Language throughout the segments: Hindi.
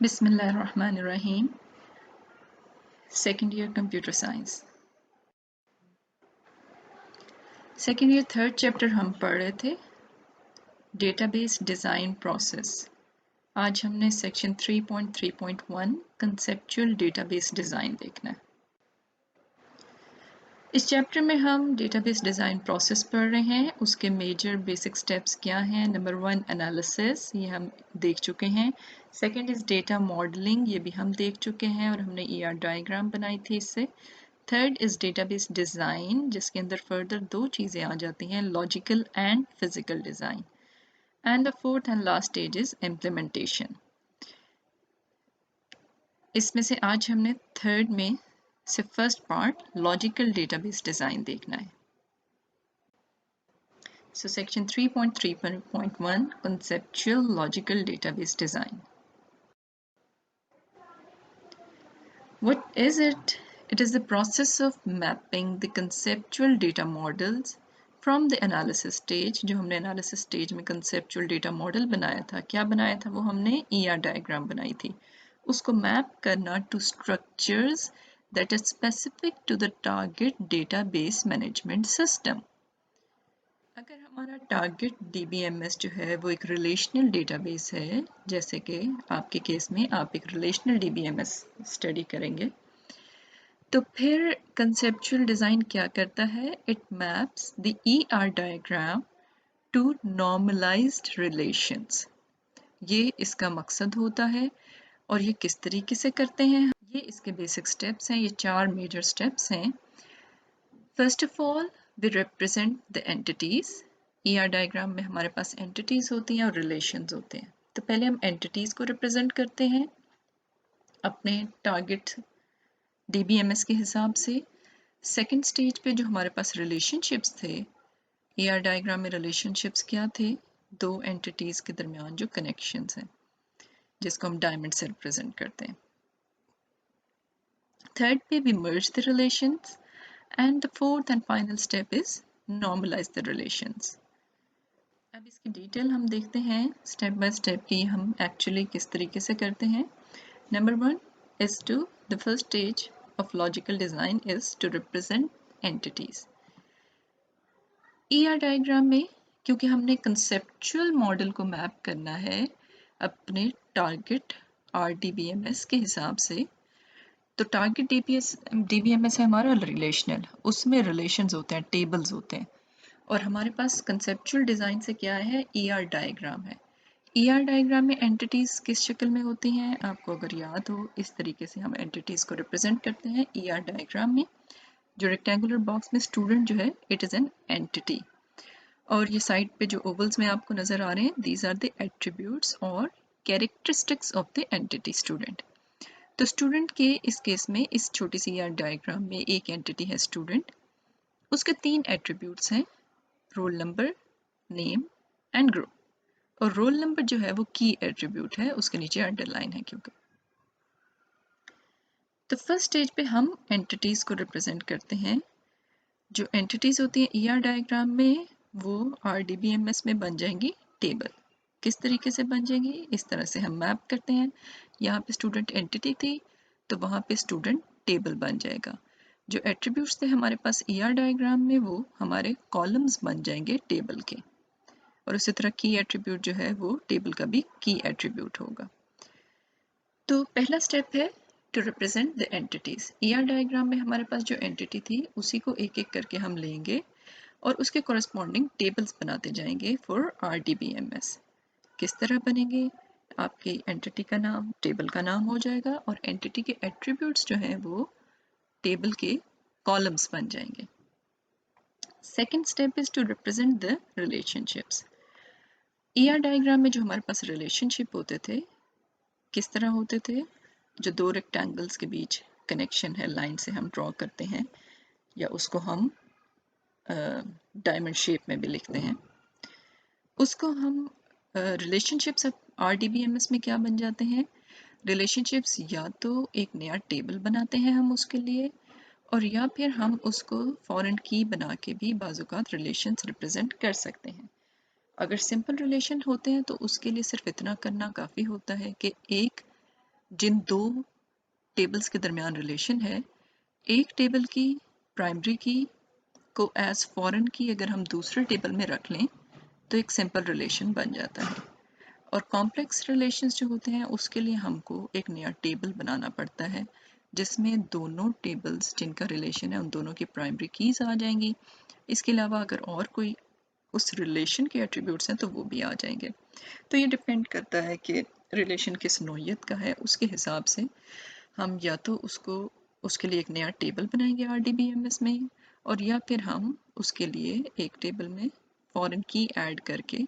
बिस्मिल्लाहिर्रहमानिर्रहीम। Second year computer science, second year third chapter हम पढ़ रहे थे डेटाबेस डिज़ाइन प्रोसेस। आज हमने सेक्शन 3.3.1 कंसेप्चुअल डेटाबेस डिज़ाइन देखना है। इस चैप्टर में हम डेटाबेस डिज़ाइन प्रोसेस पढ़ रहे हैं। उसके मेजर बेसिक स्टेप्स क्या हैं? नंबर 1 एनालिसिस, ये हम देख चुके हैं। सेकंड इज़ डेटा मॉडलिंग, ये भी हम देख चुके हैं और हमने ईआर डायग्राम बनाई थी इससे। थर्ड इज़ डेटाबेस डिज़ाइन, जिसके अंदर फर्दर दो चीज़ें आ जाती हैं, logical and physical design. And the fourth and last stage is implementation. इसमें से आज हमने थर्ड में से first part logical database design देखना है। So section 3.3.1 conceptual logical database design. What is it? It is the process of mapping the conceptual data models from the analysis stage. जो हमने analysis stage में conceptual data model बनाया था, क्या बनाया था? वो हमने ER diagram बनाई थी। उसको map करना to structures that are specific to the target database management system. अगर हमारा टारगेट DBMS जो है वो एक रिलेशनल डेटाबेस है, जैसे कि आपके केस में आप एक रिलेशनल DBMS स्टडी करेंगे, तो फिर कंसेप्चुअल डिज़ाइन क्या करता है? It maps the ER diagram to normalized relations. ये इसका मकसद होता है। और ये किस तरीके से करते हैं? ये इसके बेसिक स्टेप्स हैं, ये 4 मेजर स्टेप्स हैं। First of all we represent the entities. ER diagram में हमारे पास एंटिटीज होती हैं और रिलेशंस होते हैं। तो पहले हम एंटिटीज को रिप्रेजेंट करते हैं अपने टारगेट DBMS के हिसाब से। सेकंड स्टेज पे जो हमारे पास रिलेशनशिप्स थे, ER डायग्राम में रिलेशनशिप्स क्या थे? दो एंटिटीज के दरमियान जो कनेक्शंस हैं, जिसको हम डायमंड से रिप्रेजेंट करते हैं। थर्ड पे we merge the relations and the fourth and final step is normalize the relations. अब इसकी डिटेल हम देखते हैं स्टेप बाय स्टेप की हम एक्चुअली किस तरीके से करते हैं। Number 1 is to the first stage of logical design is to represent entities. ER diagram में क्योंकि हमने कंसेप्चुअल मॉडल को मैप करना है अपने टारगेट RDBMS के हिसाब से, तो टारगेट DBMS है हमारा रिलेशनल, उसमें रिलेशंस होते हैं, टेबल्स होते हैं। और हमारे पास कंसेप्चुअल डिज़ाइन से क्या है? ER डायग्राम है। ER डायग्राम में एंटिटीज़ किस शक्ल में होती हैं? आपको अगर याद हो, इस तरीके से हम एंटिटीज़ को रिप्रेजेंट करते हैं ER डायग्राम में। जो रेक्टेंगुलर बॉक्स में स्टूडेंट जो है, इट इज़ एन एंटिटी। और ये साइड पे जो ओवल्स में आपको नज़र आ रहे हैं, दीज आर द एट्रीब्यूट्स और characteristics of the entity student. तो स्टूडेंट के इस केस में, इस छोटी सी ER डायग्राम में एक एंटिटी है स्टूडेंट, उसके 3 एट्रीब्यूट्स हैं, roll number, name and group. और रोल नंबर जो है वो की एट्रीब्यूट है, उसके नीचे अंडरलाइन है क्योंकि। तो फर्स्ट स्टेज पे हम एंटिटीज को रिप्रेजेंट करते हैं। जो एंटिटीज होती हैं ER डायग्राम में, वो RDBMS में बन जाएंगी टेबल। किस तरीके से बन जाएंगी? इस तरह से हम मैप करते हैं। यहाँ पे स्टूडेंट एंटिटी थी, तो वहाँ पे स्टूडेंट टेबल बन जाएगा। जो एट्रीब्यूट्स थे हमारे पास ER डायग्राम में, वो हमारे कॉलम्स बन जाएंगे टेबल के। और उसी तरह की एट्रीब्यूट जो है वो टेबल का भी की एट्रीब्यूट होगा। तो पहला स्टेप है to represent the entities. ER diagram में हमारे पास जो एंटिटी थी उसी को एक एक करके हम लेंगे और उसके कॉरस्पॉन्डिंग टेबल्स बनाते जाएंगे फॉर RDBMS। किस तरह बनेंगे? आपकी एंटिटी का नाम टेबल का नाम हो जाएगा और एंटिटी के एट्रीब्यूट्स जो हैं वो टेबल के कॉलम्स बन जाएंगे। Second step is to represent the relationships. ER diagram में जो हमारे पास रिलेशनशिप होते थे, किस तरह होते थे? जो दो रेक्टेंगल्स के बीच कनेक्शन है, लाइन से हम ड्रॉ करते हैं, या उसको हम डायमंड शेप में भी लिखते हैं, उसको हम रिलेशनशिप्स अब RDBMS में क्या बन जाते हैं? रिलेशनशिप्स या तो एक नया टेबल बनाते हैं हम उसके लिए, और या फिर हम उसको फॉरेन की बना के भी बाज़ात रिलेशंस रिप्रेजेंट कर सकते हैं। अगर सिंपल रिलेशन होते हैं तो उसके लिए सिर्फ इतना करना काफ़ी होता है कि एक जिन दो टेबल्स के दरमियान रिलेशन है, एक टेबल की प्राइमरी की को एज फॉरेन की अगर हम दूसरे टेबल में रख लें तो एक सिंपल रिलेशन बन जाता है। और कॉम्प्लेक्स रिलेशंस जो होते हैं उसके लिए हमको एक नया टेबल बनाना पड़ता है जिसमें दोनों टेबल्स जिनका रिलेशन है उन दोनों की प्राइमरी कीज आ जाएंगी। इसके अलावा अगर और कोई उस रिलेशन के एट्रीब्यूट्स हैं तो वो भी आ जाएंगे। तो ये डिपेंड करता है कि रिलेशन किस नोयत का है, उसके हिसाब से हम या तो उसको उसके लिए एक नया टेबल बनाएंगे RDBMS में, और या फिर हम उसके लिए एक टेबल में फॉरेन की ऐड करके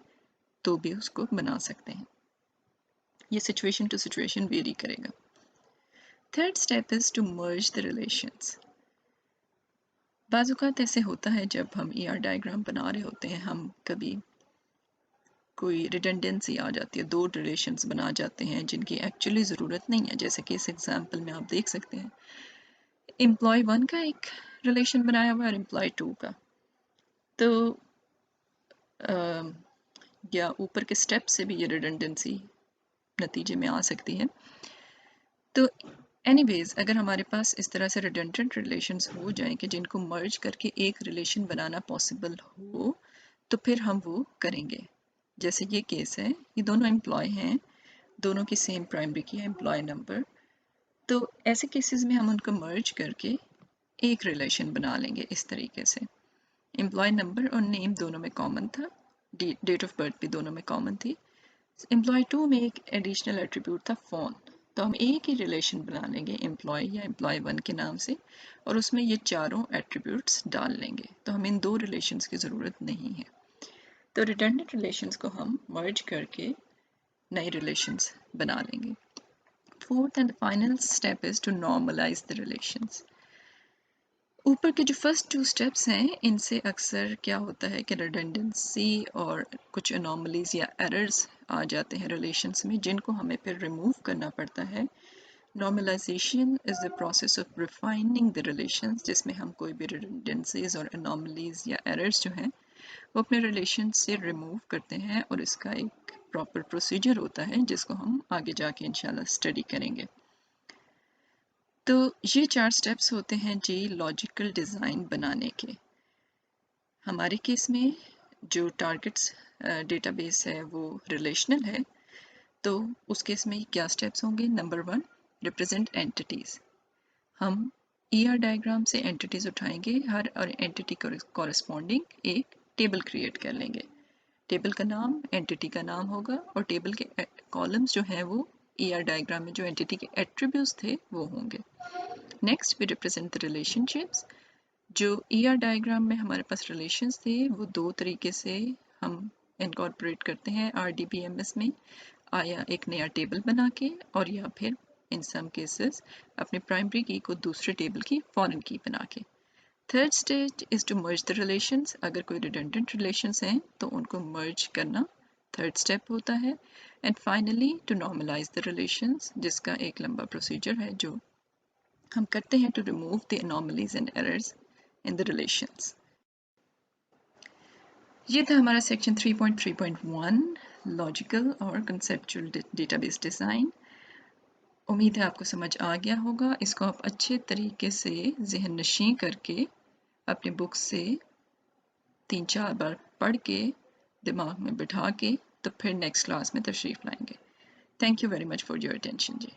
तो भी उसको बना सकते हैं। ये सिचुएशन टू सिचुएशन वेरी करेगा। Third step is to merge the relations. बाज़ औक़ात ऐसे होता है जब हम ER डायग्राम बना रहे होते हैं, हम कभी कोई रिडंडेंसी आ जाती है, दो रिलेशंस बना जाते हैं जिनकी एक्चुअली ज़रूरत नहीं है। जैसे कि इस एग्जांपल में आप देख सकते हैं एम्प्लॉय 1 का एक रिलेशन बनाया हुआ है और एम्प्लॉय 2 का। तो या ऊपर के स्टेप से भी ये रिडंडेंसी नतीजे में आ सकती है। तो एनीवेज अगर हमारे पास इस तरह से रिडंडेंट रिलेशंस हो जाएं कि जिनको मर्ज करके एक रिलेशन बनाना पॉसिबल हो तो फिर हम वो करेंगे। जैसे ये केस है, ये दोनों एम्प्लॉय हैं, दोनों की सेम प्राइमरी की है एम्प्लॉय नंबर। तो ऐसे केसेस में हम उनको मर्ज करके एक रिलेशन बना लेंगे इस तरीके से। एम्प्लॉय नंबर और नेम दोनों में कॉमन था, डेट ऑफ बर्थ भी दोनों में कॉमन थी। एम्प्लॉय 2 में एक एडिशनल एट्रीब्यूट था फ़ोन, तो हम एक ही रिलेशन बना लेंगे एम्प्लॉय या एम्प्लॉय 1 के नाम से और उसमें ये चारों एट्रीब्यूट्स डाल लेंगे। तो हमें इन दो रिलेशंस की ज़रूरत नहीं है। तो रिडंडेंट रिलेशंस को हम मर्ज करके नए रिलेशंस बना लेंगे। Fourth and final step is to normalize the relations. ऊपर के जो फर्स्ट 2 स्टेप्स हैं इनसे अक्सर क्या होता है कि रिडंडेंसी और कुछ अनोमलीज या एरर्स आ जाते हैं रिलेशंस में जिनको हमें फिर रिमूव करना पड़ता है। Normalization is the process of refining the relations, जिसमें हम कोई भी रिडंडेंसीज और अनोमलीज या एरर्स जो हैं वो अपने रिलेशन से रिमूव करते हैं और इसका एक प्रॉपर प्रोसीजर होता है जिसको हम आगे जाके इंशाल्लाह स्टडी करेंगे। तो ये 4 स्टेप्स होते हैं जी लॉजिकल डिज़ाइन बनाने के। हमारे केस में जो टारगेट्स डेटाबेस है वो रिलेशनल है, तो उस केस में क्या स्टेप्स होंगे। Number 1, represent entities. हम ER डायग्राम से एंटिटीज़ उठाएंगे, हर और एंटिटी कॉरेस्पॉन्डिंग एक टेबल क्रिएट कर लेंगे। टेबल का नाम एंटिटी का नाम होगा और टेबल के कॉलम्स जो हैं वो ER डायग्राम में जो एंटिटी के एट्रीब्यूट्स थे वो होंगे। Next we represent the relationships. जो ER डायग्राम में हमारे पास रिलेशंस थे वो दो तरीके से हम इनकॉर्पोरेट करते हैं RDBMS में, या एक नया टेबल बना के और या फिर इन सम केसेस अपने प्राइमरी की को दूसरे टेबल की फॉरेन की बना के। Third stage is to merge the relations. अगर कोई रिडंडेंट रिलेशंस हैं तो उनको मर्ज करना थर्ड स्टेप होता है। And finally to normalize the relations, जिसका एक लंबा प्रोसीजर है जो हम करते हैं to remove the anomalies and errors in the relations. ये था हमारा सेक्शन 3.3.1 लॉजिकल और कंसेप्चुअल डेटाबेस डिज़ाइन। उम्मीद है आपको समझ आ गया होगा। इसको आप अच्छे तरीके से ज़हन नशीं करके अपने बुक से 3-4 बार पढ़ के दिमाग में बिठा के तो फिर नेक्स्ट क्लास में तशरीफ़ लाएंगे। Thank you very much for your attention ji.